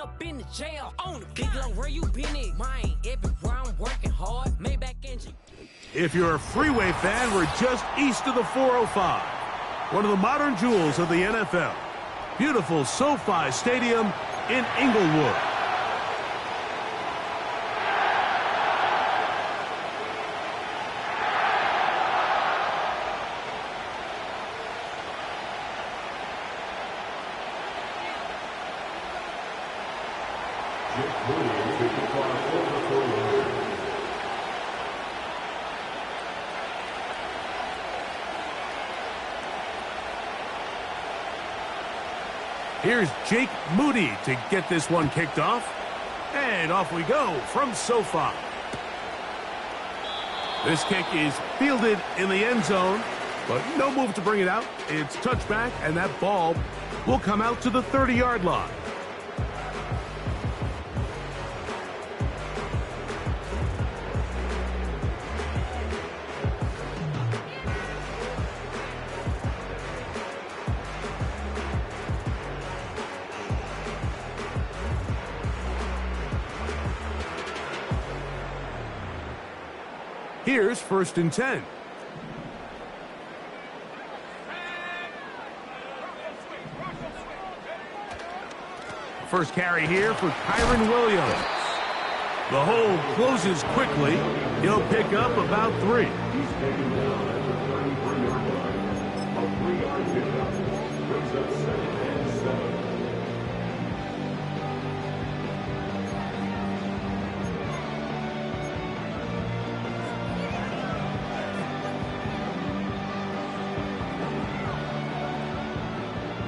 up in the jail on the big low where you been at. Mine, everywhere I'm working hard. Maybach engine. If you're a Freeway fan, we're just east of the 405. One of the modern jewels of the NFL. Beautiful SoFi Stadium in Inglewood. Here's Jake Moody to get this one kicked off. And off we go from SoFi. This kick is fielded in the end zone, but no move to bring it out. It's touchback, and that ball will come out to the 30-yard line. Here's 1st and 10. First carry here for Kyron Williams. The hole closes quickly. He'll pick up about 3.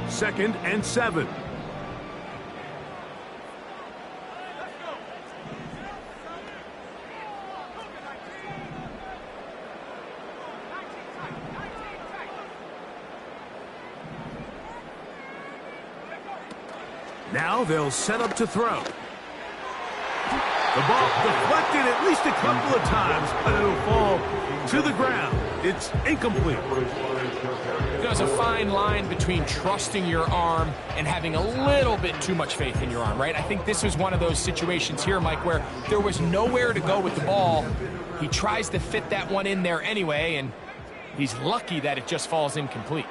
Second and 7. Now they'll set up to throw. The ball deflected at least a couple of times, but it'll fall to the ground. It's incomplete. There's a fine line between trusting your arm and having a little bit too much faith in your arm, right? I think this was one of those situations here, Mike, where there was nowhere to go with the ball. He tries to fit that one in there anyway, and he's lucky that it just falls incomplete.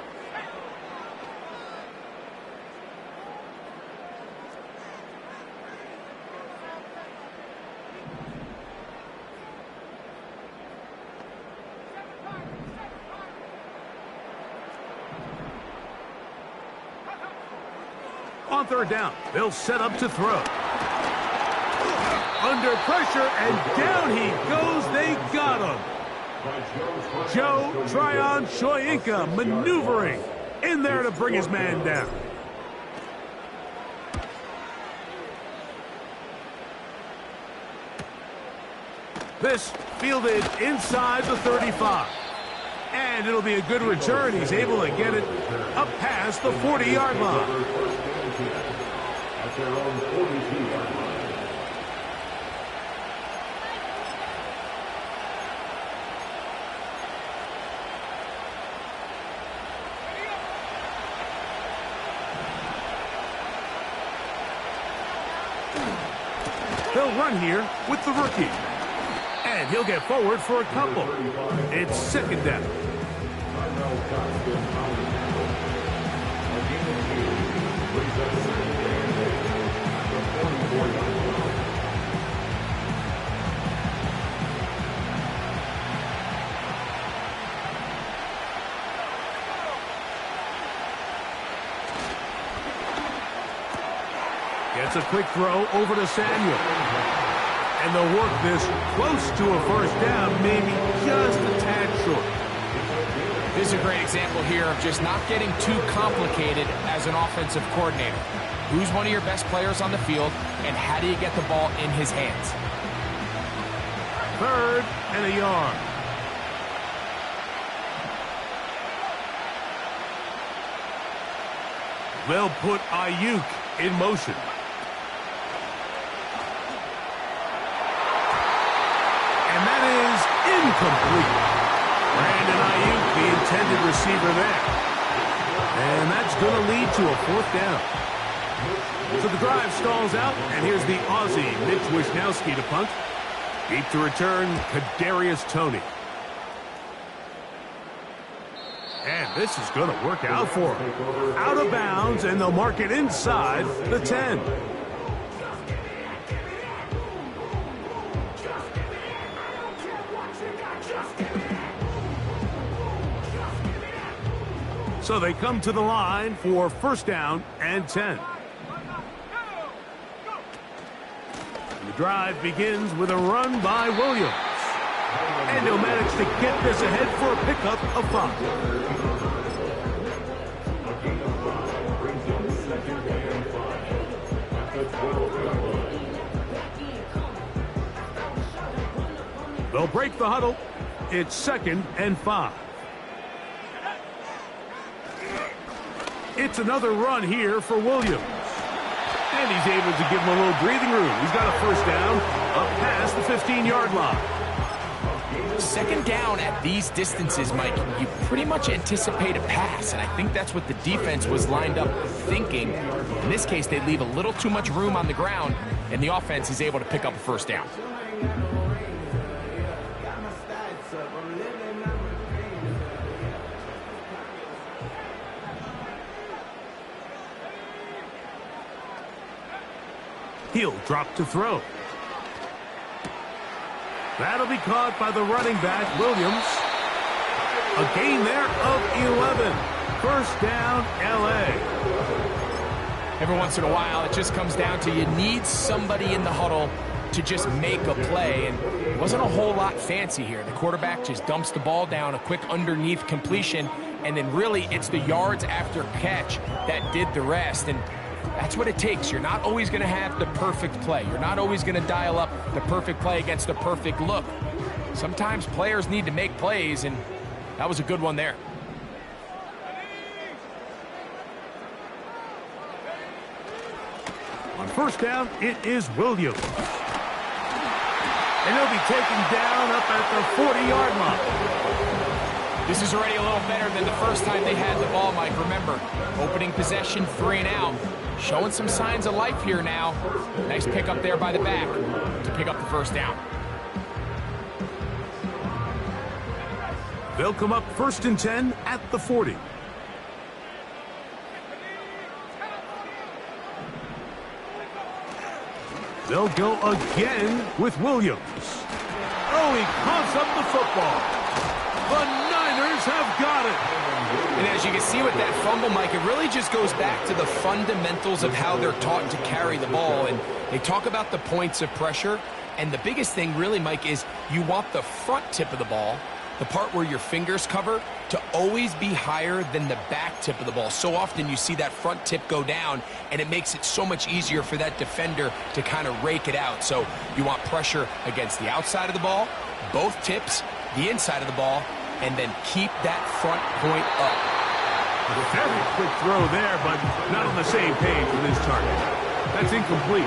On 3rd down, they'll set up to throw. Under pressure, and down he goes. They got him. Joe Tryon Shoyinka maneuvering in there to bring his man down. This fielded inside the 35. And it'll be a good return. He's able to get it up past the 40-yard line. At their own 42-yard line. They'll run here with the rookie. And he'll get forward for a couple. It's 2nd down. Gets a quick throw over to Samuel. And they'll work this close to a 1st down, maybe just a tad short. This is a great example here of just not getting too complicated as an offensive coordinator. Who's one of your best players on the field, and how do you get the ball in his hands? 3rd and a yard. They'll put Ayuk in motion. And that is incomplete. Brandon Ayuk, the intended receiver there. And that's going to lead to a 4th down. So the drive stalls out, and here's the Aussie, Mitch Wisnowski, to punt. Deep to return, Kadarius Toney. And this is going to work out for him. Out of bounds, and they'll mark it inside the 10. So they come to the line for first down and 10. The drive begins with a run by Williams. And he'll manage to get this ahead for a pickup of 5. They'll break the huddle. It's 2nd and 5. It's another run here for Williams. And he's able to give him a little breathing room. He's got a first down up past the 15-yard line. 2nd down at these distances, Mike, you pretty much anticipate a pass, and I think that's what the defense was lined up thinking. In this case, they leave a little too much room on the ground, and the offense is able to pick up a first down. He'll drop to throw. That'll be caught by the running back, Williams. A gain there of 11. First down, L.A. Every once in a while, it just comes down to you need somebody in the huddle to just make a play, and it wasn't a whole lot fancy here. The quarterback just dumps the ball down, a quick underneath completion, and then really it's the yards after catch that did the rest. And that's what it takes. You're not always going to have the perfect play. You're not always going to dial up the perfect play against the perfect look. Sometimes players need to make plays, and that was a good one there. On first down, it is Williams. And he'll be taken down up at the 40-yard line. This is already a little better than the first time they had the ball, Mike. Remember, opening possession, 3 and out. Showing some signs of life here now. Nice pick up there by the back to pick up the first down. They'll come up 1st and 10 at the 40. They'll go again with Williams. Oh, he coughs up the football. The Niners have got it. And as you can see with that fumble, Mike, it really just goes back to the fundamentals of how they're taught to carry the ball. And they talk about the points of pressure. And the biggest thing really, Mike, is you want the front tip of the ball, the part where your fingers cover, to always be higher than the back tip of the ball. So often you see that front tip go down, and it makes it so much easier for that defender to kind of rake it out. So you want pressure against the outside of the ball, both tips, the inside of the ball, and then keep that front point up. Very quick throw there, but not on the same page with his target. That's incomplete.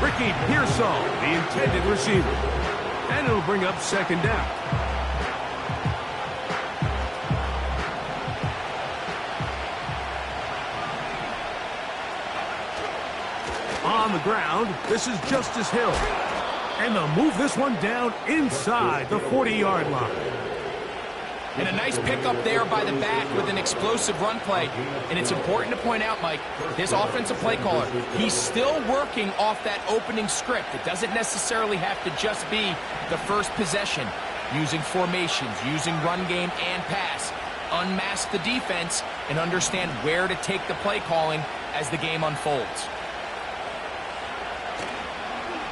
Ricky Pearsall, the intended receiver. And it'll bring up 2nd down. On the ground, this is Justice Hill. And they'll move this one down inside the 40-yard line. And a nice pickup there by the back with an explosive run play. And it's important to point out, Mike, this offensive play caller, he's still working off that opening script. It doesn't necessarily have to just be the first possession. Using formations, using run game and pass. Unmask the defense and understand where to take the play calling as the game unfolds.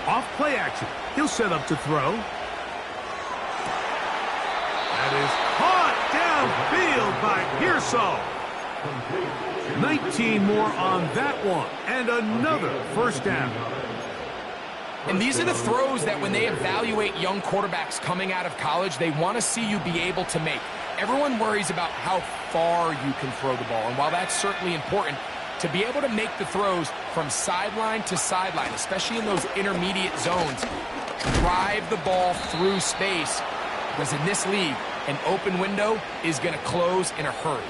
Off play action. He'll set up to throw. That is caught downfield by Pearsall. 19 more on that one. And another first down. And these are the throws that when they evaluate young quarterbacks coming out of college, they want to see you be able to make. Everyone worries about how far you can throw the ball. And while that's certainly important, to be able to make the throws from sideline to sideline, especially in those intermediate zones, drive the ball through space, because in this league, an open window is going to close in a hurry.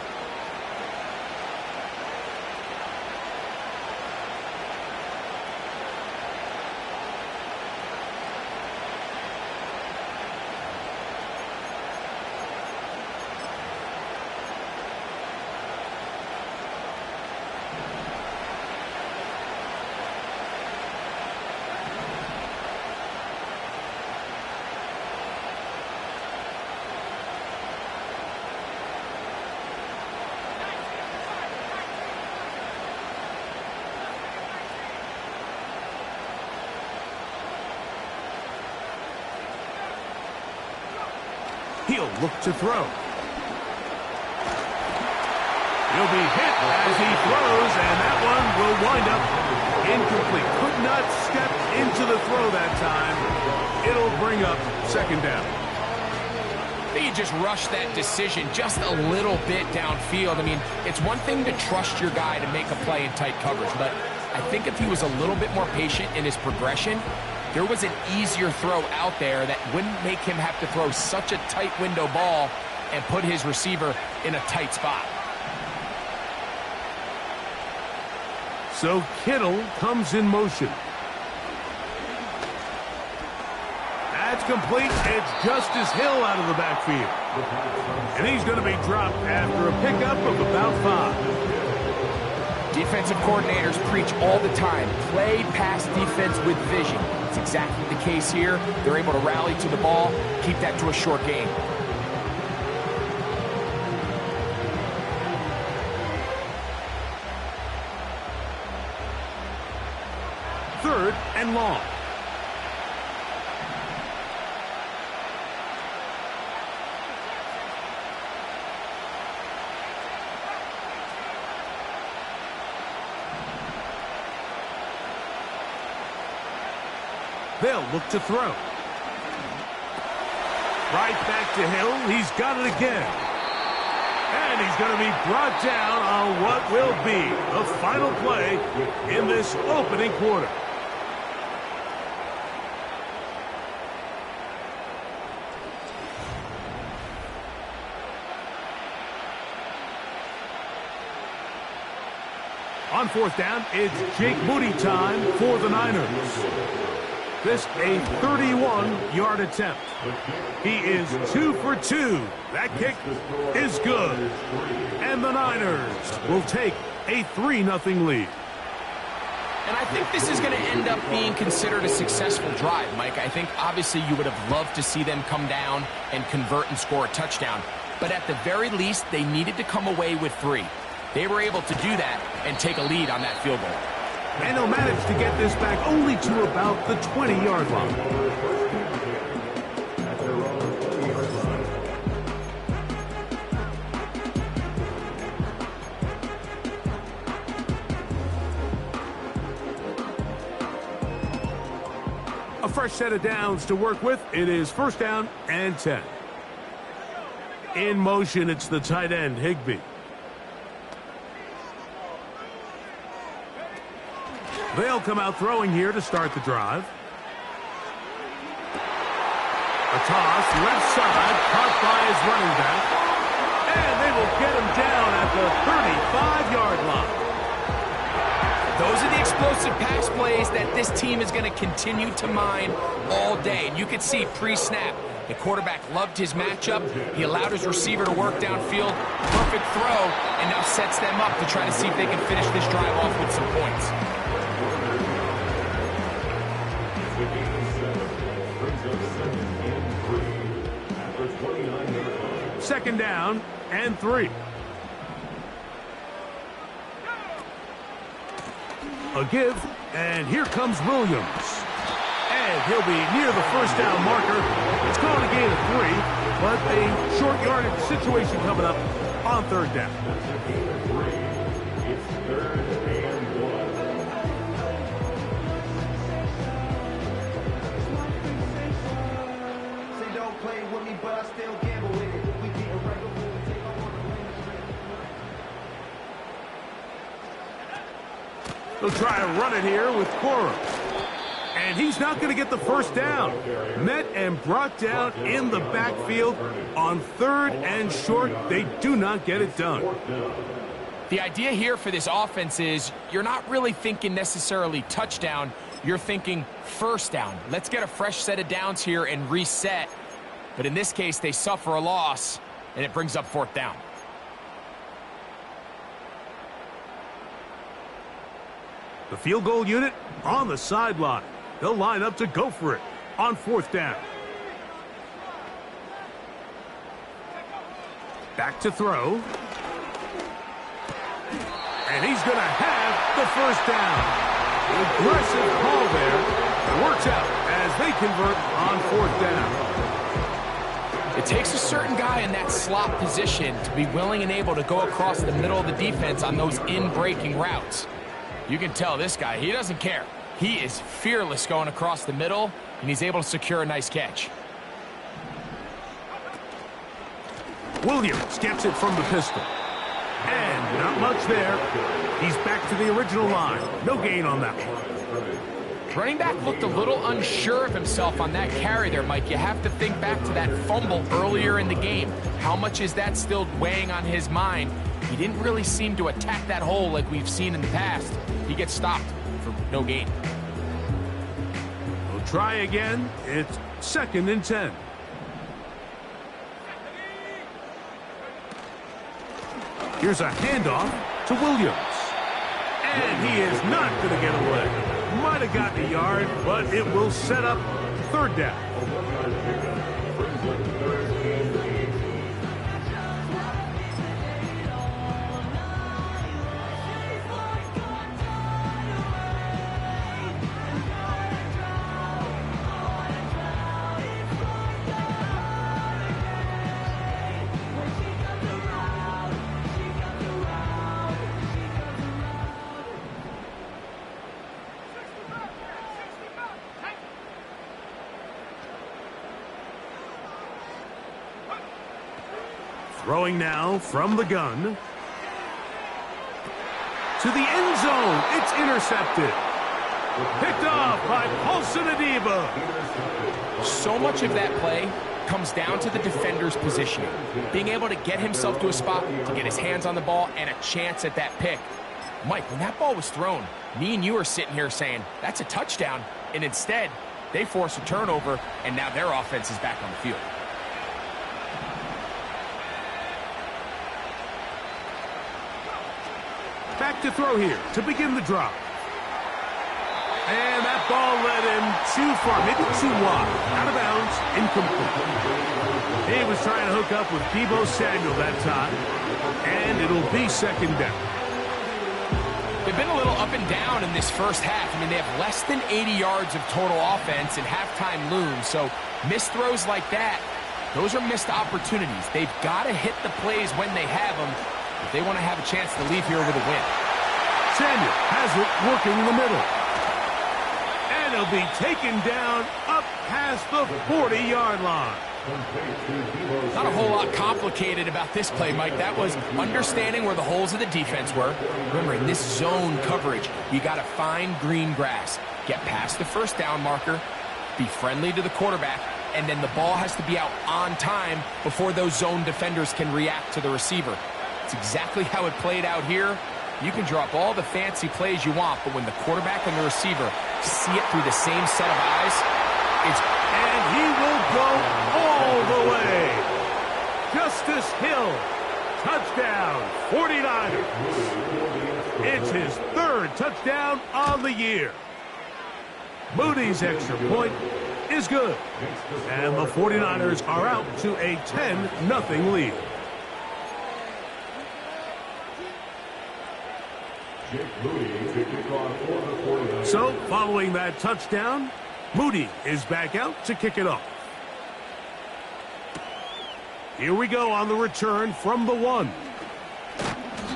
He'll look to throw. He'll be hit as he throws, and that one will wind up incomplete. Could not step into the throw that time. It'll bring up second down. I think you just rushed that decision just a little bit downfield. I mean, it's one thing to trust your guy to make a play in tight coverage, but I think if he was a little bit more patient in his progression, there was an easier throw out there that wouldn't make him have to throw such a tight window ball and put his receiver in a tight spot. So Kittle comes in motion. That's complete. It's Justice Hill out of the backfield. And he's going to be dropped after a pickup of about 5. Defensive coordinators preach all the time, play pass defense with vision. It's exactly the case here. They're able to rally to the ball, keep that to a short gain. Third and long. They'll look to throw. Right back to Hill. He's got it again. And he's going to be brought down on what will be the final play in this opening quarter. On fourth down, it's Jake Moody time for the Niners. This a 31-yard attempt. He is 2 for 2. That kick is good. And the Niners will take a 3-0 lead. And I think this is going to end up being considered a successful drive, Mike. I think obviously you would have loved to see them come down and convert and score a touchdown. But at the very least, they needed to come away with 3. They were able to do that and take a lead on that field goal. And they'll manage to get this back only to about the 20-yard line. A fresh set of downs to work with. It is first down and 10. In motion, it's the tight end, Higbee. They'll come out throwing here to start the drive. A toss, left side, caught by his running back. And they will get him down at the 35-yard line. Those are the explosive pass plays that this team is going to continue to mine all day. And you can see pre-snap, the quarterback loved his matchup. He allowed his receiver to work downfield. Perfect throw, and now sets them up to try to see if they can finish this drive off with some points. Second down and 3. A give, and here comes Williams. And he'll be near the first down marker. It's going to gain a 3, but a short yardage situation coming up on third down. It's third and 1. Say don't play with me, but I still gamble with it. We getting regular when we take over the win. They'll try to run it here with Cora. And he's not going to get the first down. Met and brought down in the backfield on third and short. They do not get it done. The idea here for this offense is you're not really thinking necessarily touchdown. You're thinking first down. Let's get a fresh set of downs here and reset. But in this case, they suffer a loss, and it brings up fourth down. The field goal unit on the sideline. They'll line up to go for it on fourth down. Back to throw. And he's going to have the first down. Aggressive call there. It works out as they convert on fourth down. It takes a certain guy in that slot position to be willing and able to go across the middle of the defense on those in-breaking routes. You can tell this guy, he doesn't care. He is fearless going across the middle, and he's able to secure a nice catch. Williams gets it from the pistol. And not much there. He's back to the original line. No gain on that one. Running back looked a little unsure of himself on that carry there, Mike. You have to think back to that fumble earlier in the game. How much is that still weighing on his mind? He didn't really seem to attack that hole like we've seen in the past. He gets stopped for no gain. We'll try again. It's 2nd and 10. Here's a handoff to Williams. And he is not going to get away. Might have gotten a yard, but it will set up 3rd down. Throwing now from the gun. To the end zone. It's intercepted. Picked off by Paulson Adebo. So much of that play comes down to the defender's positioning. Being able to get himself to a spot, to get his hands on the ball, and a chance at that pick. Mike, when that ball was thrown, me and you are sitting here saying, that's a touchdown. And instead, they force a turnover, and now their offense is back on the field. Back to throw here to begin the drive. And that ball led him too far, maybe too wide. Out of bounds, incomplete. He was trying to hook up with Deebo Samuel that time. And it'll be 2nd down. They've been a little up and down in this first half. I mean, they have less than 80 yards of total offense and halftime looms. So missed throws like that, those are missed opportunities. They've got to hit the plays when they have them if they want to have a chance to leave here with a win. Samuel has it working in the middle. And he'll be taken down up past the 40-yard line. Not a whole lot complicated about this play, Mike. That was understanding where the holes of the defense were. Remember, in this zone coverage, you got to find green grass. Get past the 1st down marker, be friendly to the quarterback, and then the ball has to be out on time before those zone defenders can react to the receiver. It's exactly how it played out here. You can draw up all the fancy plays you want, but when the quarterback and the receiver see it through the same set of eyes, it's... And he will go all the way. Justice Hill, touchdown, 49ers. It's his 3rd touchdown on the year. Moody's extra point is good. And the 49ers are out to a 10-0 lead. So, following that touchdown, Moody is back out to kick it off. Here we go on the return from the 1.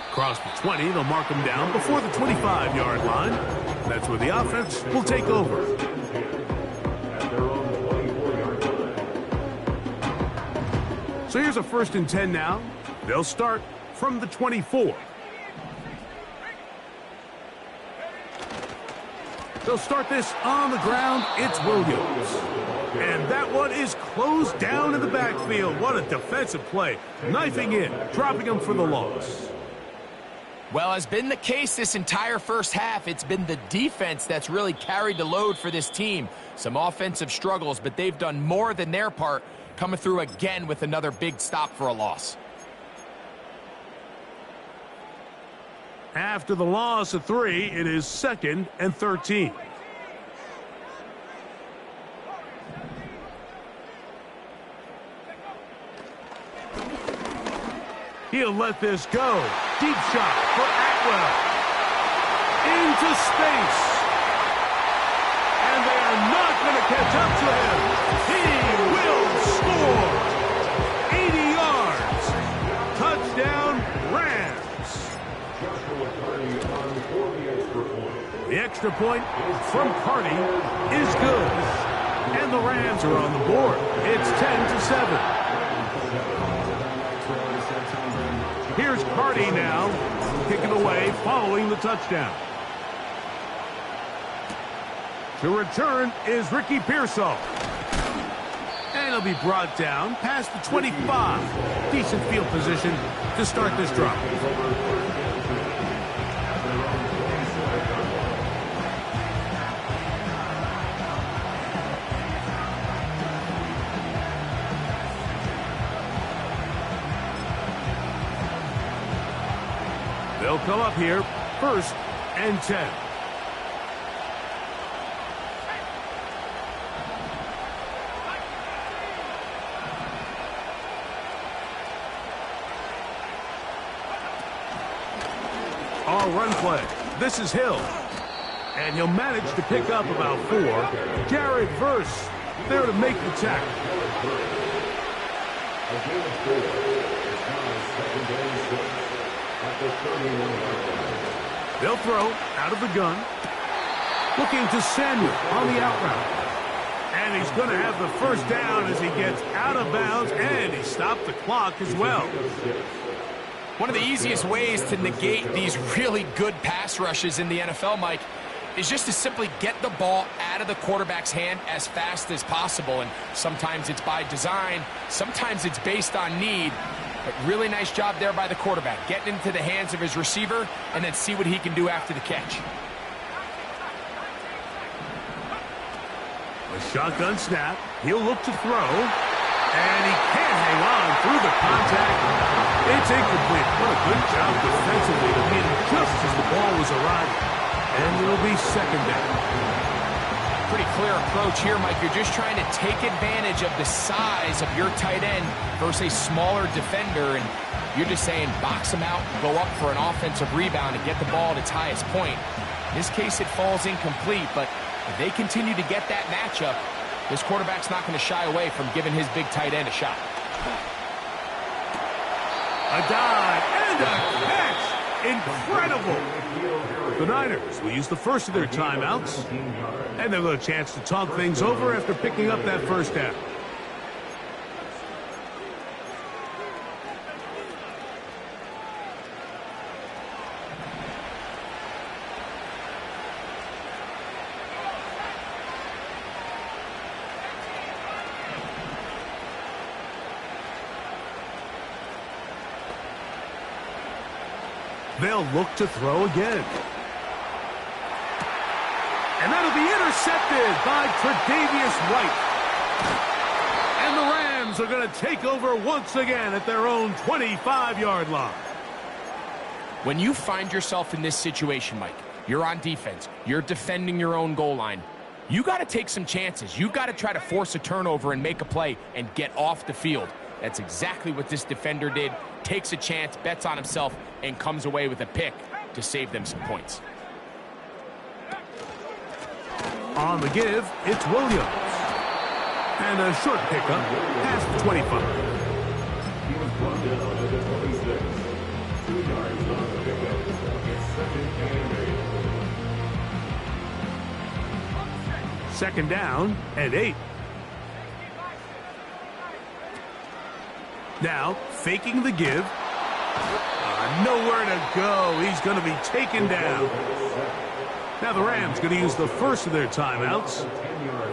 Across the 20, they'll mark him down before the 25-yard line. That's where the offense will take over. So here's a 1st and 10 now. They'll start from the 24. They'll start this on the ground. It's Williams. And that one is closed down in the backfield. What a defensive play. Knifing in, dropping him for the loss. Well, has been the case this entire first half. It's been the defense that's really carried the load for this team. Some offensive struggles, but they've done more than their part, coming through again with another big stop for a loss. After the loss of 3, it is 2nd and 13. He'll let this go. Deep shot for Atwell. Into space. And they are not going to catch up to him. He will score. The extra point from Carty is good. And the Rams are on the board. It's 10-7. Here's Carty now, kicking away following the touchdown. To return is Ricky Pearsall. And he'll be brought down past the 25. Decent field position to start this drive. They'll come up here, 1st and 10. Our run play. This is Hill. And he'll manage to pick up about 4. Jared Verse there to make the tackle. They'll throw out of the gun. Looking to Samuel on the out route. And he's going to have the first down as he gets out of bounds, and he stopped the clock as well. One of the easiest ways to negate these really good pass rushes in the NFL, Mike, is just to simply get the ball out of the quarterback's hand as fast as possible. And sometimes it's by design, sometimes it's based on need. But really nice job there by the quarterback, getting into the hands of his receiver and then see what he can do after the catch. A shotgun snap. He'll look to throw. And he can't hang on through the contact. It's incomplete. What a good job defensively to meet him just as the ball was arriving. And it'll be 2nd down. Pretty clear approach here, Mike. You're just trying to take advantage of the size of your tight end versus a smaller defender, and you're just saying box him out, go up for an offensive rebound and get the ball at its highest point. In this case, it falls incomplete, but if they continue to get that matchup, this quarterback's not going to shy away from giving his big tight end a shot. A dive and a catch. Incredible. The Niners will use the first of their timeouts, and they'll have a chance to talk things over after picking up that first down. They'll look to throw again. And that'll be intercepted by Tre'Davious White. And the Rams are going to take over once again at their own 25-yard line. When you find yourself in this situation, Mike, you're on defense, you're defending your own goal line, you got to take some chances. You got to try to force a turnover and make a play and get off the field. That's exactly what this defender did. Takes a chance, bets on himself, and comes away with a pick to save them some points. On the give, it's Williams. And a short pickup past the 25. Second down and 8. Now, faking the give. Nowhere to go. He's going to be taken down. Now the Rams going to use the first of their timeouts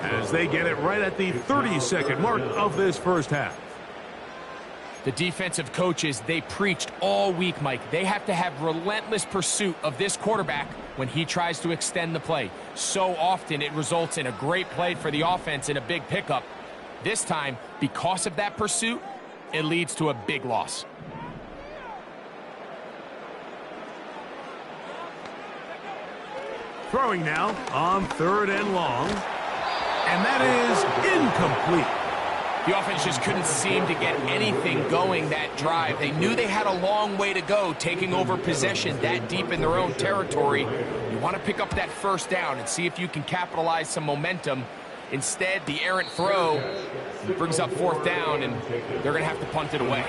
as they get it right at the 30-second mark of this first half. The defensive coaches, they preached all week, Mike. They have to have relentless pursuit of this quarterback when he tries to extend the play. So often it results in a great play for the offense and a big pickup. This time, because of that pursuit, it leads to a big loss. Throwing now on 3rd and long. And that is incomplete. The offense just couldn't seem to get anything going that drive. They knew they had a long way to go, taking over possession that deep in their own territory. You want to pick up that first down and see if you can capitalize some momentum. Instead, the errant throw brings up 4th down, and they're going to have to punt it away.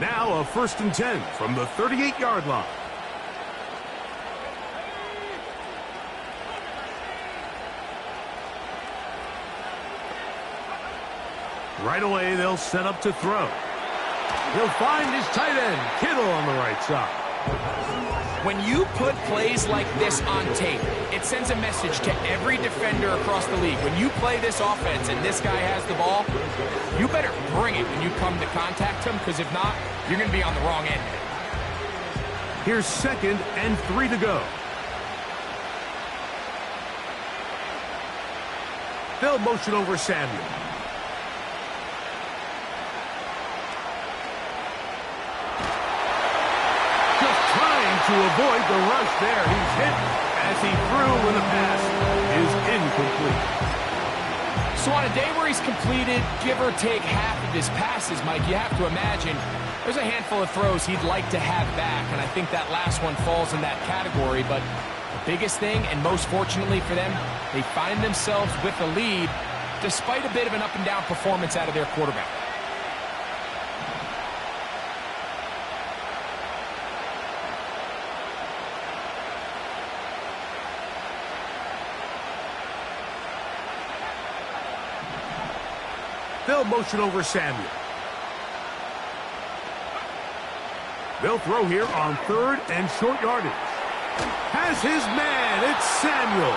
Now a 1st and 10 from the 38-yard line. Right away, they'll set up to throw. He'll find his tight end, Kittle, on the right side. When you put plays like this on tape, it sends a message to every defender across the league. When you play this offense and this guy has the ball, you better bring it when you come to contact him, because if not, you're going to be on the wrong end. Here's 2nd and 3 to go. They'll motion over Samuel. To avoid the rush there. He's hit as he threw when the pass is incomplete. So on a day where he's completed, give or take half of his passes, Mike, you have to imagine there's a handful of throws he'd like to have back, and I think that last one falls in that category. But the biggest thing, and most fortunately for them, they find themselves with the lead despite a bit of an up-and-down performance out of their quarterback. They'll motion over Samuel. They'll throw here on 3rd and short yardage. Has his man. It's Samuel.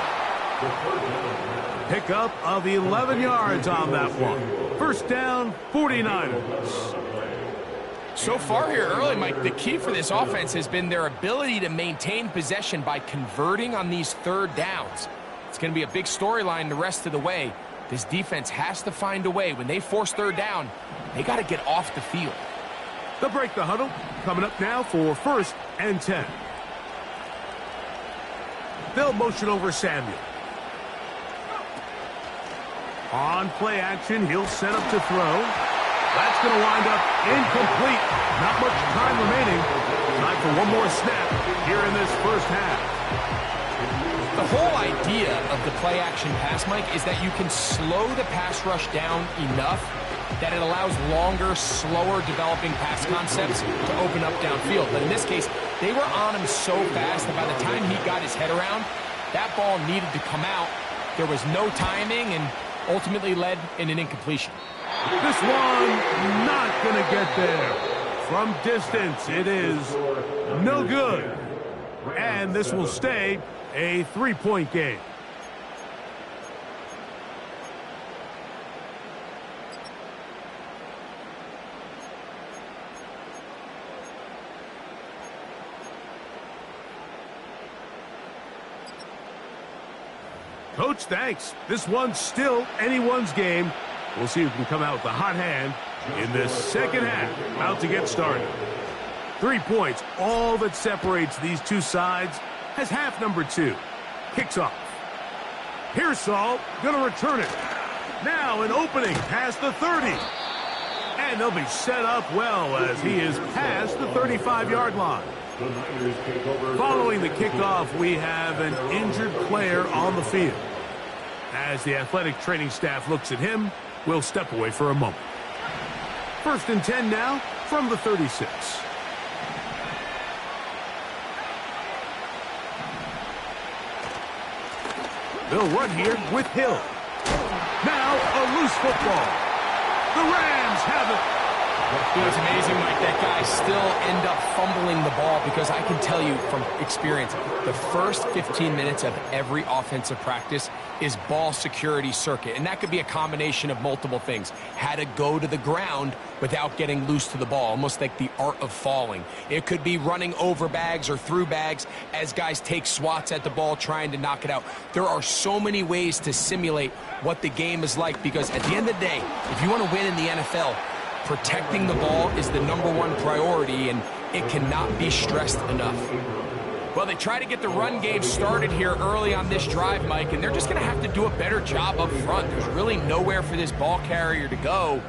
Pickup of 11 yards on that one. 1st down, 49ers. So far here early, Mike, the key for this offense has been their ability to maintain possession by converting on these 3rd downs. It's going to be a big storyline the rest of the way. This defense has to find a way. When they force 3rd down, they got to get off the field. They'll break the huddle. Coming up now for 1st and 10. They'll motion over Samuel. On play action, he'll set up to throw. That's going to wind up incomplete. Not much time remaining. Time for one more snap here in this 1st half. The whole idea of the play-action pass, Mike, is that you can slow the pass rush down enough that it allows longer, slower developing pass concepts to open up downfield. But in this case, they were on him so fast that by the time he got his head around, that ball needed to come out. There was no timing and ultimately led in an incompletion. This one not going to get there. From distance, it is no good. And this will stay a 3-point game. Coach, thanks. This one's still anyone's game. We'll see who can come out with the hot hand in this 2nd half. About to get started. 3 points, all that separates these two sides, as half number 2 kicks off. Pearsall going to return it. Now an opening past the 30. And they'll be set up well as he is past the 35-yard line. Following the kickoff, we have an injured player on the field. As the athletic training staff looks at him, we'll step away for a moment. 1st and 10 now from the 36. They'll run here with Hill. Now a loose football. The Rams have it. It's amazing, Mike, that guys still end up fumbling the ball, because I can tell you from experience, the first 15 minutes of every offensive practice is ball security circuit. And that could be a combination of multiple things. How to go to the ground without getting loose to the ball, almost like the art of falling. It could be running over bags or through bags as guys take swats at the ball trying to knock it out. There are so many ways to simulate what the game is like, because at the end of the day, if you want to win in the NFL, protecting the ball is the #1 priority, and it cannot be stressed enough. Well, they try to get the run game started here early on this drive, Mike, and they're just going to have to do a better job up front. There's really nowhere for this ball carrier to go.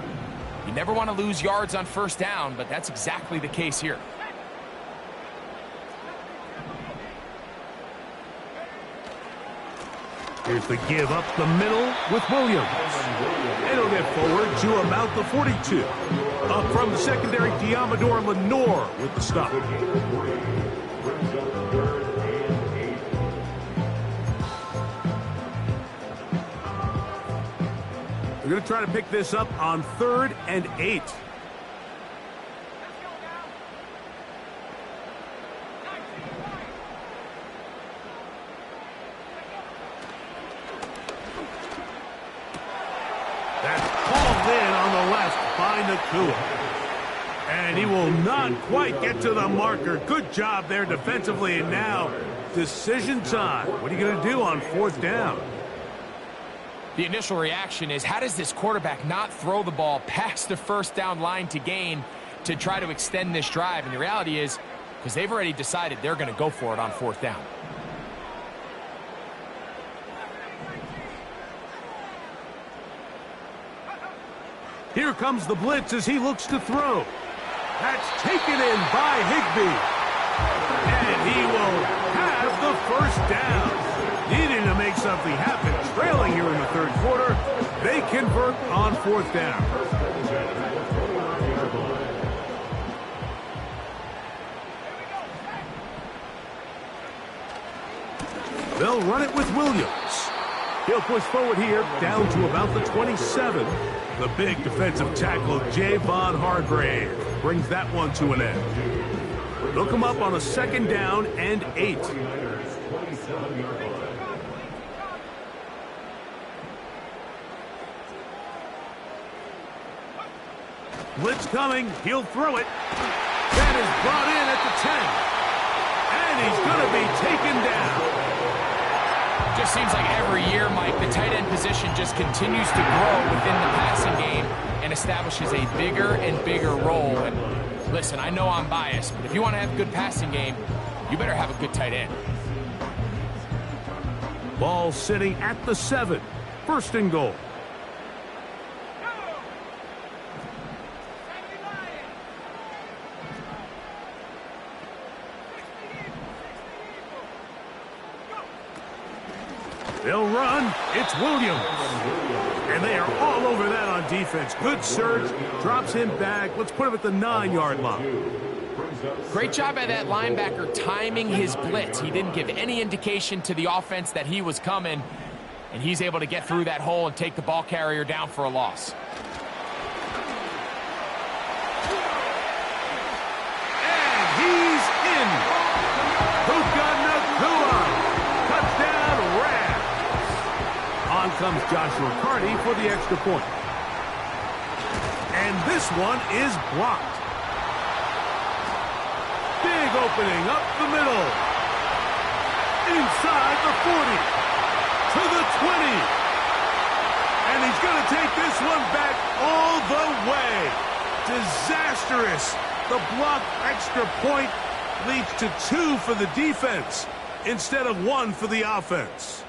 You never want to lose yards on 1st down, but that's exactly the case here. Here's the give up the middle with Williams. And he'll get forward to about the 42. Up from the secondary, Diamador Lenore with the stop. We're going to try to pick this up on 3rd and 8. That's called in on the left by Nakua. And he will not quite get to the marker. Good job there defensively. And now, decision time. What are you going to do on 4th down? The initial reaction is, how does this quarterback not throw the ball past the 1st down line to gain to try to extend this drive? And the reality is, because they've already decided they're going to go for it on 4th down. Here comes the blitz as he looks to throw. That's taken in by Higbee. And he will have the 1st down. Needing to make something happen. Trailing here in the 3rd quarter. They convert on 4th down. They'll run it with Williams. He'll push forward here down to about the 27. The big defensive tackle, Javon Hargrave, brings that one to an end. They'll come up on a 2nd down and 8. Blitz coming. He'll throw it. That is brought in at the 10. And he's going to be taken down. Just seems like every year, Mike, the tight end position just continues to grow within the passing game and establishes a bigger and bigger role. And listen, I know I'm biased, but if you want to have a good passing game, you better have a good tight end. Ball sitting at the 7. 1st and goal. They'll run. It's Williams. And they are all over that on defense. Good surge. Drops him back. Let's put him at the 9-yard line. Great job by that linebacker timing his blitz. He didn't give any indication to the offense that he was coming. And he's able to get through that hole and take the ball carrier down for a loss. And he's in. Puka Nakua. Touchdown, Rams. On comes Joshua Carty for the extra point. And this one is blocked. Big opening up the middle. Inside the 40. To the 20. And he's going to take this one back all the way. Disastrous. The blocked extra point leads to 2 for the defense instead of 1 for the offense.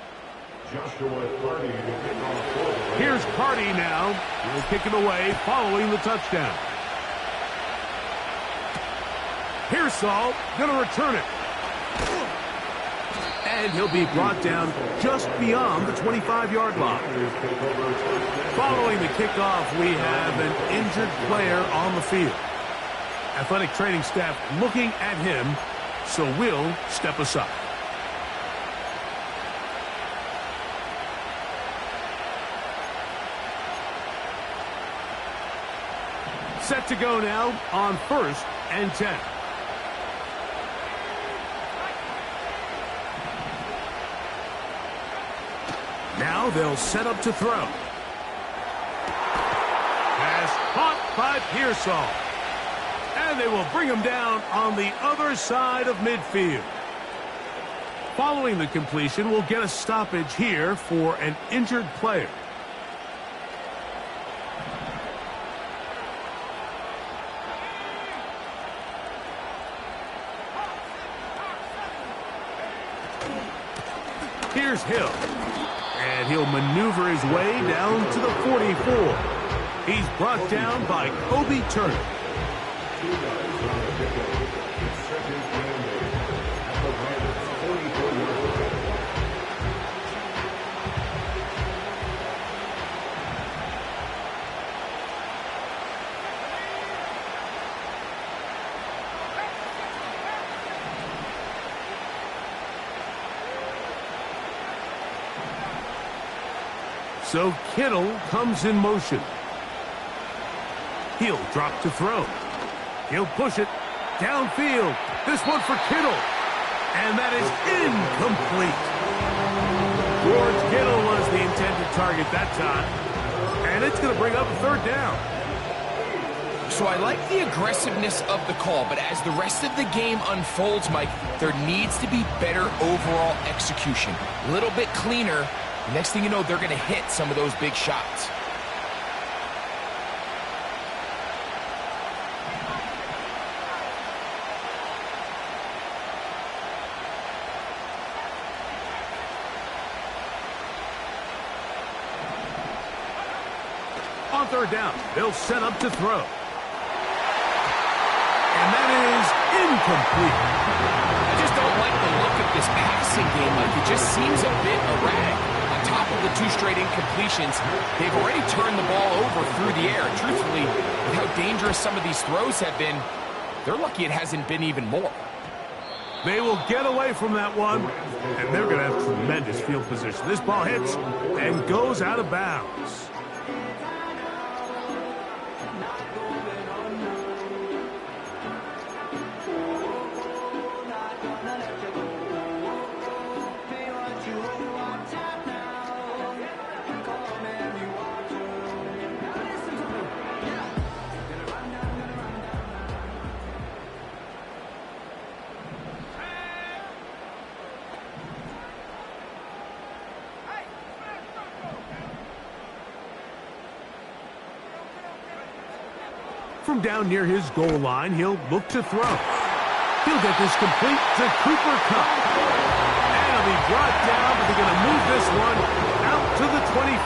Here's Carty now. He'll kick it away following the touchdown. Pearsall going to return it. And he'll be brought down just beyond the 25-yard line. Following the kickoff, we have an injured player on the field. Athletic training staff looking at him, so we'll step aside. Set to go now on 1st and 10. Now they'll set up to throw. Pass caught by Pearsall. And they will bring him down on the other side of midfield. Following the completion, we'll get a stoppage here for an injured player. Here's Hill. And he'll maneuver his way down to the 44. He's brought down by Kobe Turner. So Kittle comes in motion. He'll drop to throw. He'll push it downfield. This one for Kittle. And that is incomplete. George Kittle was the intended target that time. And it's going to bring up a third down. So I like the aggressiveness of the call, but as the rest of the game unfolds, Mike, there needs to be better overall execution. A little bit cleaner. Next thing you know, they're going to hit some of those big shots. On third down, they'll set up to throw. And that is incomplete. I just don't like the look of this passing game, Mike. It just seems a bit erratic. On top of the 2 straight incompletions, they've already turned the ball over through the air. Truthfully, with how dangerous some of these throws have been, they're lucky it hasn't been even more. They will get away from that one, and they're going to have tremendous field position. This ball hits and goes out of bounds. From down near his goal line, he'll look to throw. He'll get this complete to Cooper Kupp. And he'll be brought down, but they're going to move this one out to the 25.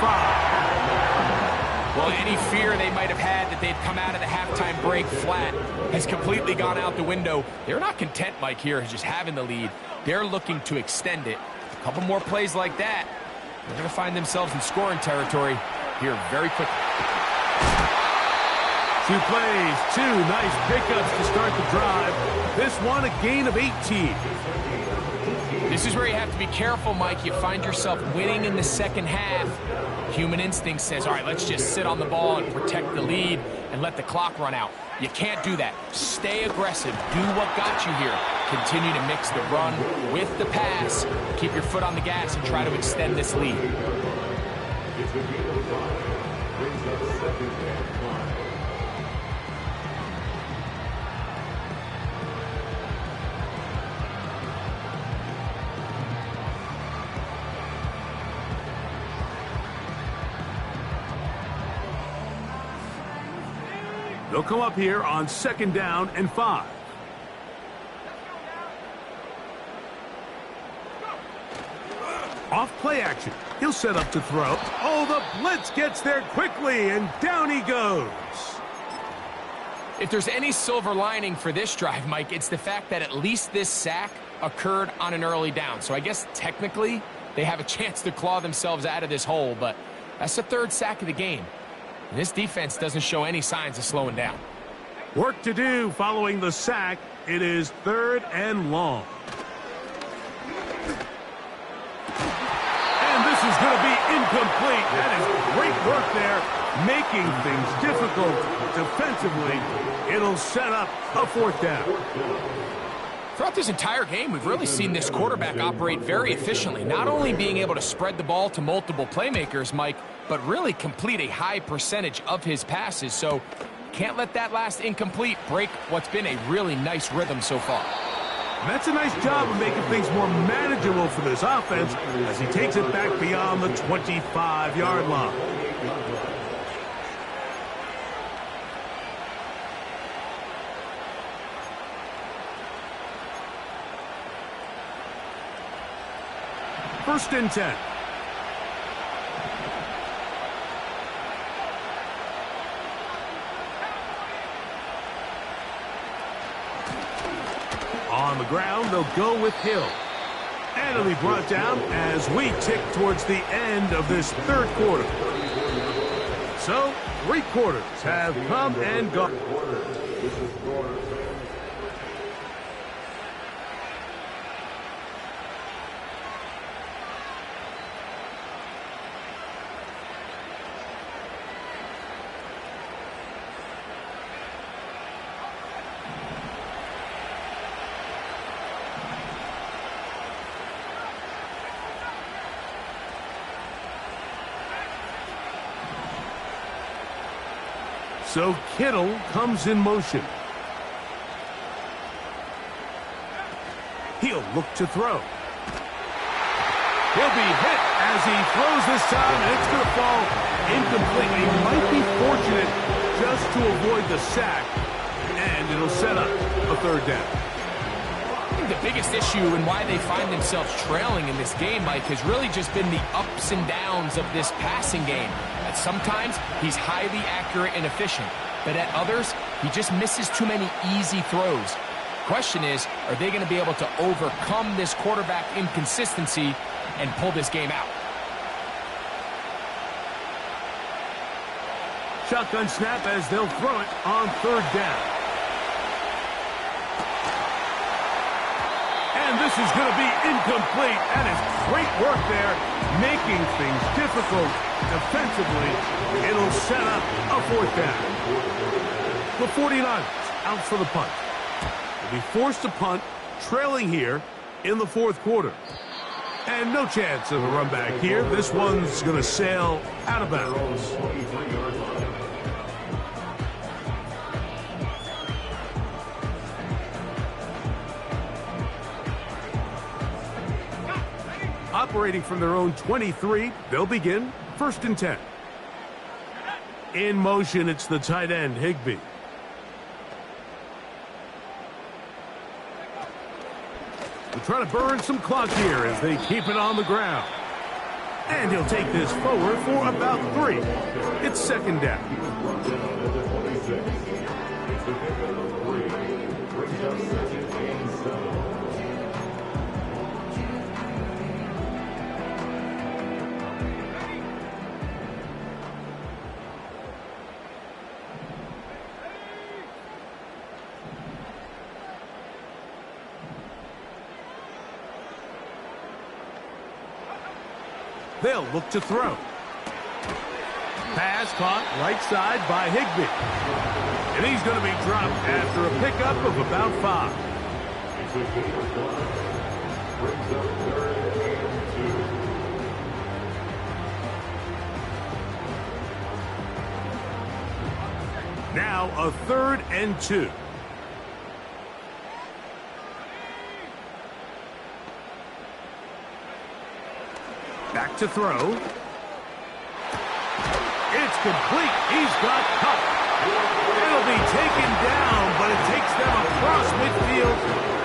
Well, any fear they might have had that they'd come out of the halftime break flat has completely gone out the window. They're not content, Mike, here, just having the lead. They're looking to extend it. A couple more plays like that, they're going to find themselves in scoring territory here very quickly. 2 plays, 2 nice pickups to start the drive. This one a gain of 18. This is where you have to be careful, Mike. You find yourself winning in the second half. Human instinct says, all right, let's just sit on the ball and protect the lead and let the clock run out. You can't do that. Stay aggressive. Do what got you here. Continue to mix the run with the pass. Keep your foot on the gas and try to extend this lead. They'll come up here on 2nd down and 5. Off play action. He'll set up to throw. Oh, the blitz gets there quickly, and down he goes. If there's any silver lining for this drive, Mike, it's the fact that at least this sack occurred on an early down. So I guess technically they have a chance to claw themselves out of this hole, but that's the 3rd sack of the game. And this defense doesn't show any signs of slowing down. Work to do following the sack. It is 3rd and long. And this is going to be incomplete. That is great work there, making things difficult defensively. It'll set up a 4th down. Throughout this entire game, we've really seen this quarterback operate very efficiently, not only being able to spread the ball to multiple playmakers, Mike, but really complete a high percentage of his passes. So can't let that last incomplete break what's been a really nice rhythm so far. And that's a nice job of making things more manageable for this offense as he takes it back beyond the 25-yard line. First and 10. On the ground, they'll go with Hill. And it'll be brought down as we tick towards the end of this 3rd quarter. So, 3 quarters have come and gone. So Kittle comes in motion. He'll look to throw. He'll be hit as he throws this time, and it's going to fall incomplete. He might be fortunate just to avoid the sack, and it'll set up a third down. I think the biggest issue and why they find themselves trailing in this game, Mike, has really just been the ups and downs of this passing game. At sometimes, he's highly accurate and efficient, but at others, he just misses too many easy throws. Question is, are they going to be able to overcome this quarterback inconsistency and pull this game out? Shotgun snap as they'll throw it on third down. And this is going to be incomplete. That is great work there, making things difficult defensively. It'll set up a fourth down. The 49ers out for the punt. They'll be forced to punt, trailing here in the fourth quarter. And no chance of a run back here. This one's going to sail out of bounds. Operating from their own 23, they'll begin 1st and 10. In motion, it's the tight end, Higbee. They'll try to burn some clock here as they keep it on the ground. And he'll take this forward for about 3. It's 2nd down. They'll look to throw. Pass caught right side by Higbee. And he's going to be dropped after a pickup of about 5. Now a 3rd and 2. Back to throw. It's complete. He's got cut. It'll be taken down, but it takes them across midfield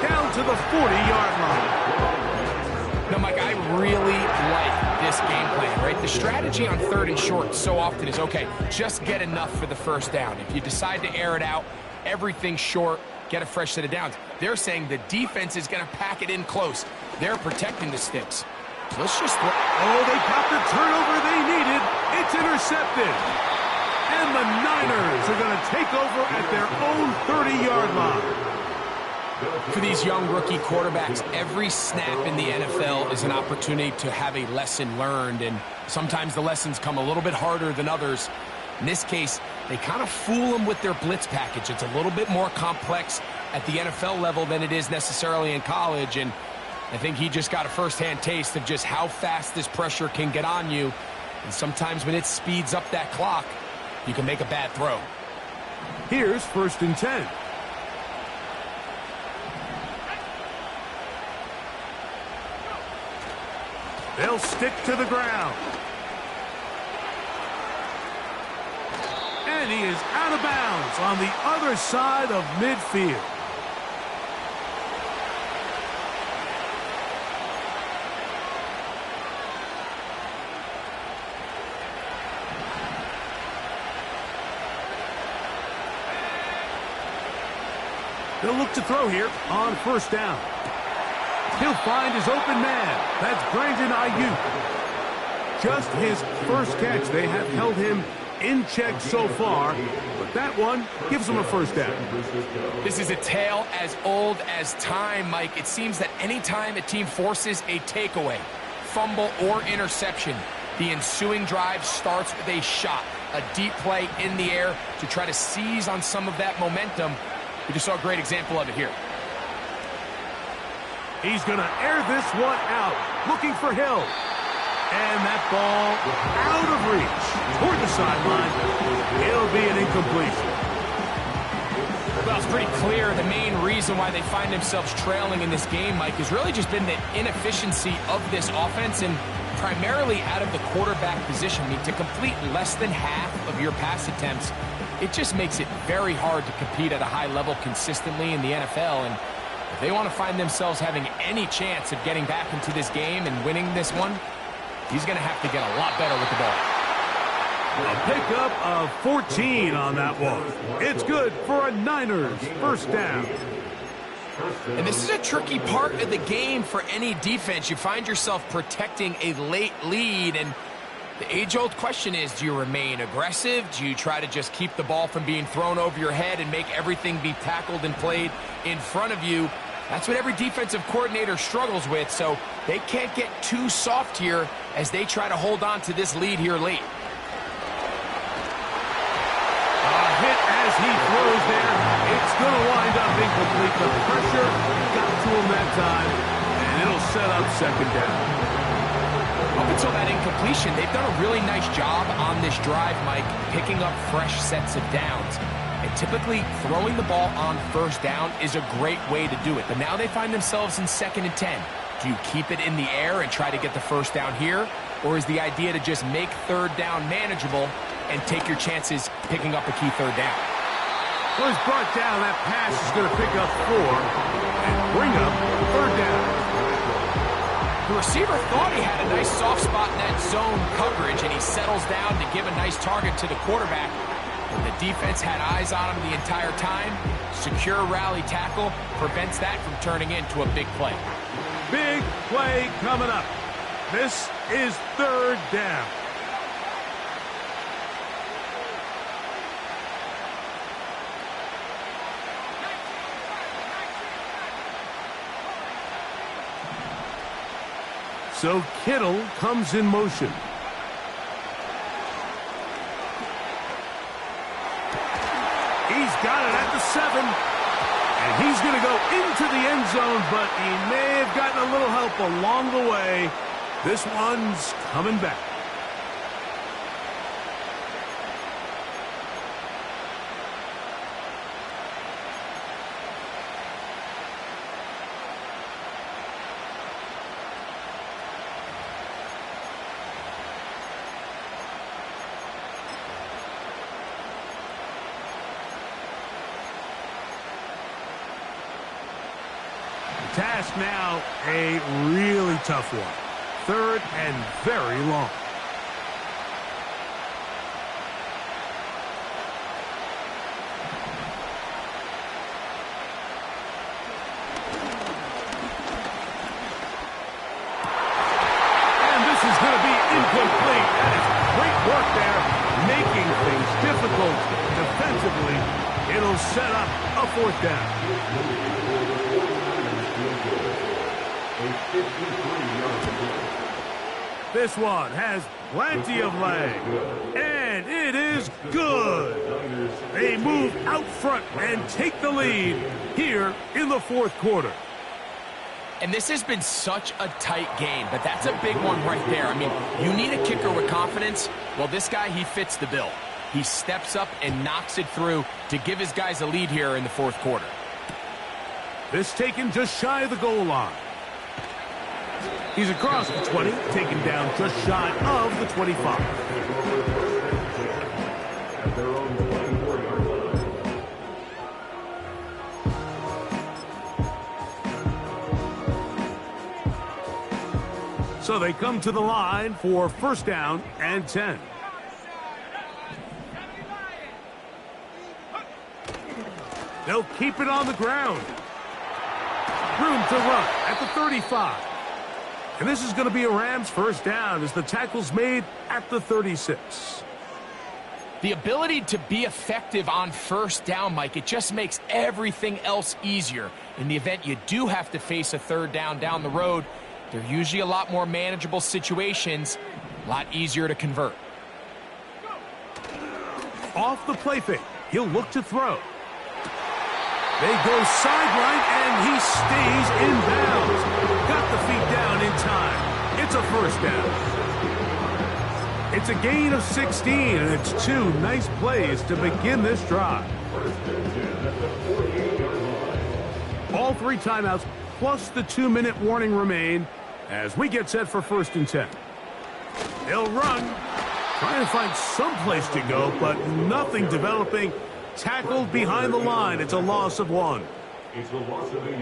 down to the 40-yard line. Now, Mike, I really like this game plan, right? The strategy on 3rd and short so often is, okay, just get enough for the first down. If you decide to air it out, everything short, get a fresh set of downs. They're saying the defense is going to pack it in close. They're protecting the sticks. Let's just throw. Oh, they got the turnover they needed. It's intercepted. And the Niners are going to take over at their own 30-yard line. For these young rookie quarterbacks, every snap in the NFL is an opportunity to have a lesson learned, and sometimes the lessons come a little bit harder than others. In this case, they kind of fool them with their blitz package. It's a little bit more complex at the NFL level than it is necessarily in college, and I think he just got a first-hand taste of just how fast this pressure can get on you. And sometimes when it speeds up that clock, you can make a bad throw. Here's 1st and 10. They'll stick to the ground. And he is out of bounds on the other side of midfield. They'll look to throw here on 1st down. He'll find his open man. That's Brandon Ayuk. Just his first catch. They have held him in check so far, but that one gives him a 1st down. This is a tale as old as time, Mike. It seems that anytime a team forces a takeaway, fumble, or interception, the ensuing drive starts with a shot, a deep play in the air to try to seize on some of that momentum. We just saw a great example of it here. He's going to air this one out, looking for Hill. And that ball out of reach toward the sideline. It'll be an incompletion. Well, it's pretty clear the main reason why they find themselves trailing in this game, Mike, has really just been the inefficiency of this offense and primarily out of the quarterback position. I mean, to complete less than half of your pass attempts, it just makes it very hard to compete at a high level consistently in the NFL. And if they want to find themselves having any chance of getting back into this game and winning this one, he's going to have to get a lot better with the ball. A pickup of 14 on that one. It's good for a Niners first down. And this is a tricky part of the game for any defense. You find yourself protecting a late lead, and the age-old question is, do you remain aggressive? Do you try to just keep the ball from being thrown over your head and make everything be tackled and played in front of you? That's what every defensive coordinator struggles with, so they can't get too soft here as they try to hold on to this lead here late. Hit as he throws there. It's going to wind up incomplete. The pressure got to him that time, and it'll set up second down. Up until that incompletion, they've done a really nice job on this drive, Mike, picking up fresh sets of downs. And typically, throwing the ball on first down is a great way to do it. But now they find themselves in 2nd and 10. Do you keep it in the air and try to get the first down here? Or is the idea to just make third down manageable and take your chances picking up a key third down? Well, he's brought down. That pass is going to pick up 4 and bring up third down. The receiver thought he had a nice soft spot in that zone coverage, and he settles down to give a nice target to the quarterback. And the defense had eyes on him the entire time. Secure rally tackle prevents that from turning into a big play. Big play coming up. This is third down. So Kittle comes in motion. He's got it at the 7. And he's going to go into the end zone, but he may have gotten a little help along the way. This one's coming back. Task now a really tough one. 3rd and very long. And this is going to be incomplete. That is great work there, making things difficult defensively. It'll set up a 4th down. This one has plenty of leg, and it is good. They move out front and take the lead here in the 4th quarter. And this has been such a tight game, but that's a big one right there. I mean, you need a kicker with confidence. Well, this guy, he fits the bill. He steps up and knocks it through to give his guys a lead here in the 4th quarter. This taken just shy of the goal line. He's across the 20, taken down just shy of the 25. So they come to the line for first down and 10. They'll keep it on the ground. Room to run at the 35. And this is going to be a Rams first down as the tackle's made at the 36. The ability to be effective on first down, Mike, it just makes everything else easier. In the event you do have to face a third down the road, they're usually a lot more manageable situations, a lot easier to convert. Off the play fake, he'll look to throw. They go sideline, and he stays in bounds. Got the feet down in time. It's a first down. It's a gain of 16, and it's two nice plays to begin this drive. All three timeouts plus the 2-minute warning remain as we get set for 1st and 10. They'll run, trying to find some place to go, but nothing developing. Tackled behind the line. It's a loss of 1.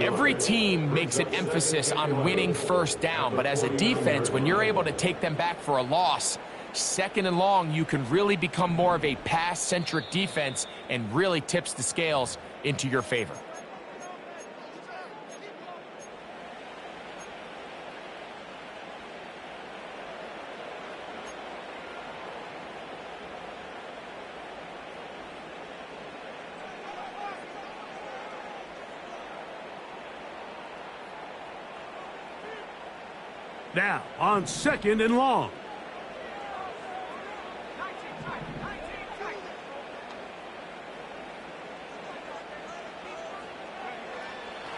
Every team makes an emphasis on winning 1st down, but as a defense, when you're able to take them back for a loss, 2nd and long, you can really become more of a pass-centric defense and really tips the scales into your favor. Now, on 2nd and long.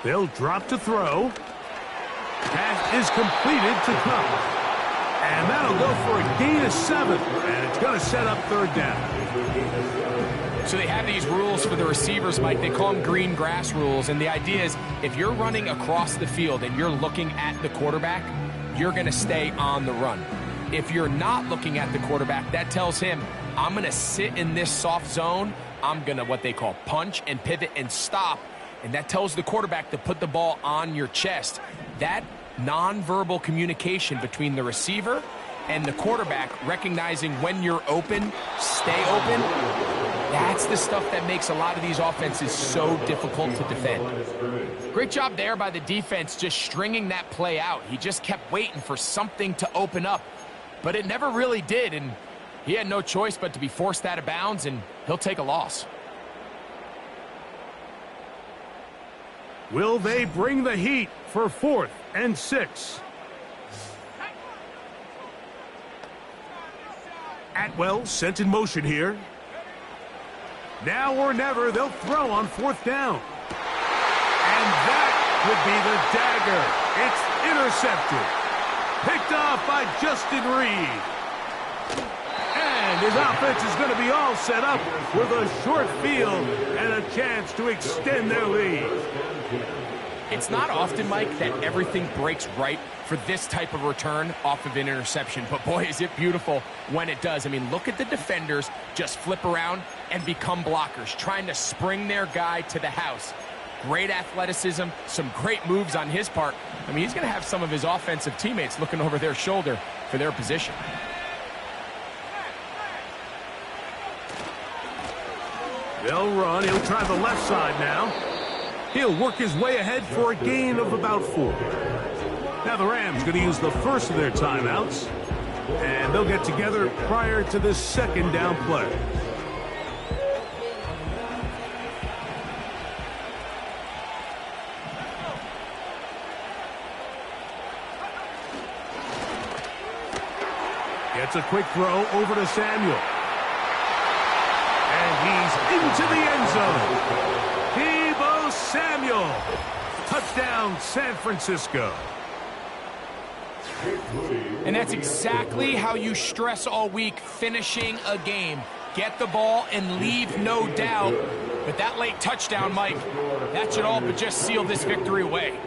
They'll drop to throw. Pass is completed to Cup. And that'll go for a gain of 7. And it's going to set up 3rd down. So they have these rules for the receivers, Mike. They call them green grass rules. And the idea is if you're running across the field and you're looking at the quarterback, you're going to stay on the run. If you're not looking at the quarterback, that tells him, I'm going to sit in this soft zone. I'm going to what they call punch and pivot and stop. And that tells the quarterback to put the ball on your chest. That nonverbal communication between the receiver and the quarterback, recognizing when you're open, stay open, that's the stuff that makes a lot of these offenses so difficult to defend. Great job there by the defense just stringing that play out. He just kept waiting for something to open up, but it never really did, and he had no choice but to be forced out of bounds, and he'll take a loss. Will they bring the heat for 4th and 6? Atwell sent in motion here. Now or never, they'll throw on 4th down. And that would be the dagger. It's intercepted. Picked off by Justin Reed. And his offense is going to be all set up with a short field and a chance to extend their lead. It's not often, Mike, that everything breaks right for this type of return off of an interception. But boy, is it beautiful when it does. I mean, look at the defenders just flip around and become blockers, trying to spring their guy to the house. Great athleticism, some great moves on his part. I mean, he's going to have some of his offensive teammates looking over their shoulder for their position. They'll run. He'll try the left side now. He'll work his way ahead for a gain of about 4. Now the Rams going to use the first of their timeouts, and they'll get together prior to this 2nd down play. Gets a quick throw over to Samuel. And he's into the end zone. Samuel. Touchdown, San Francisco. And that's exactly how you stress all week, finishing a game. Get the ball and leave no doubt. But that late touchdown, Mike, that should all but just seal this victory away.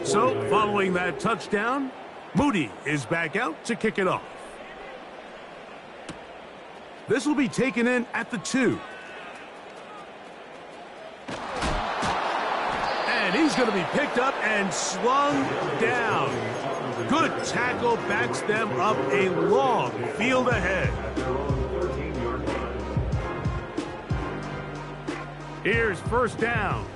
So, following that touchdown, Moody is back out to kick it off. This will be taken in at the 2. And he's going to be picked up and slung down. Good tackle backs them up a long field ahead. Here's 1st down.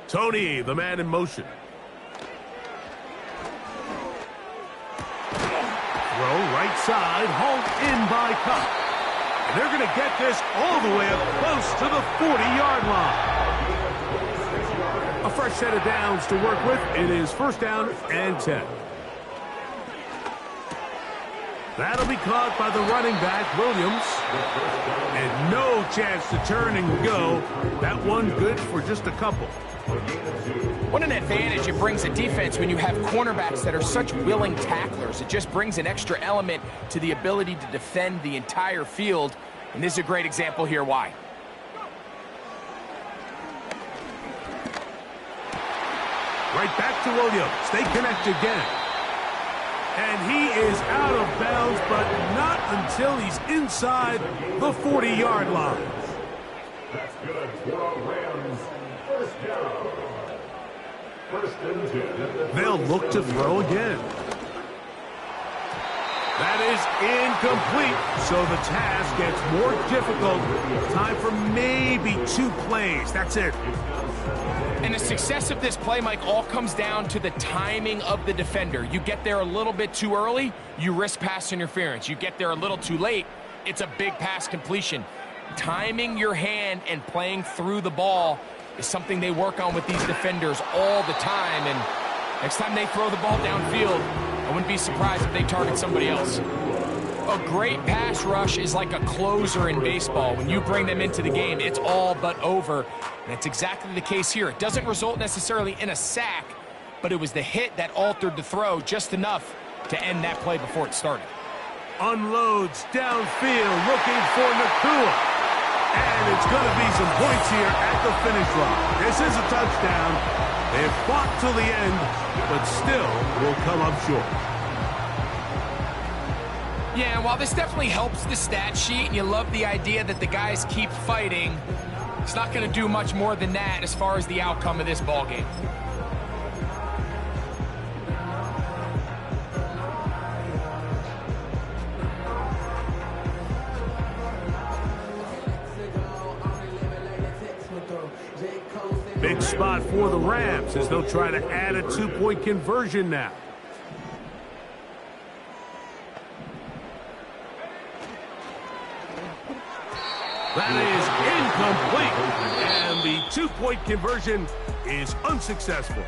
Tony, the man in motion. Throw right side, hauled in by Cup. And they're going to get this all the way up close to the 40-yard line. A fresh set of downs to work with. It is 1st down and 10. That'll be caught by the running back, Williams. And no chance to turn and go. That one good for just a couple. What an advantage it brings a defense when you have cornerbacks that are such willing tacklers. It just brings an extra element to the ability to defend the entire field. And this is a great example here why. Right back to Williams. They connect again. And he is out of bounds, but not until he's inside the 40-yard line. That's good for a Rams first down. First and 10. They'll look to throw again. That is incomplete, so the task gets more difficult. Time for maybe 2 plays. That's it. And the success of this play, Mike, all comes down to the timing of the defender. You get there a little bit too early, you risk pass interference. You get there a little too late, it's a big pass completion. Timing your hand and playing through the ball is something they work on with these defenders all the time. And next time they throw the ball downfield, I wouldn't be surprised if they target somebody else. A great pass rush is like a closer in baseball. When you bring them into the game, it's all but over. And that's exactly the case here. It doesn't result necessarily in a sack, but it was the hit that altered the throw just enough to end that play before it started. Unloads downfield, looking for Nakua. And it's going to be some points here at the finish line. This is a touchdown. They've fought till the end, but still will come up short. Yeah, while this definitely helps the stat sheet, and you love the idea that the guys keep fighting, it's not going to do much more than that as far as the outcome of this ball game. Big spot for the Rams as they'll try to add a 2-point conversion now. That is incomplete, and the 2-point conversion is unsuccessful.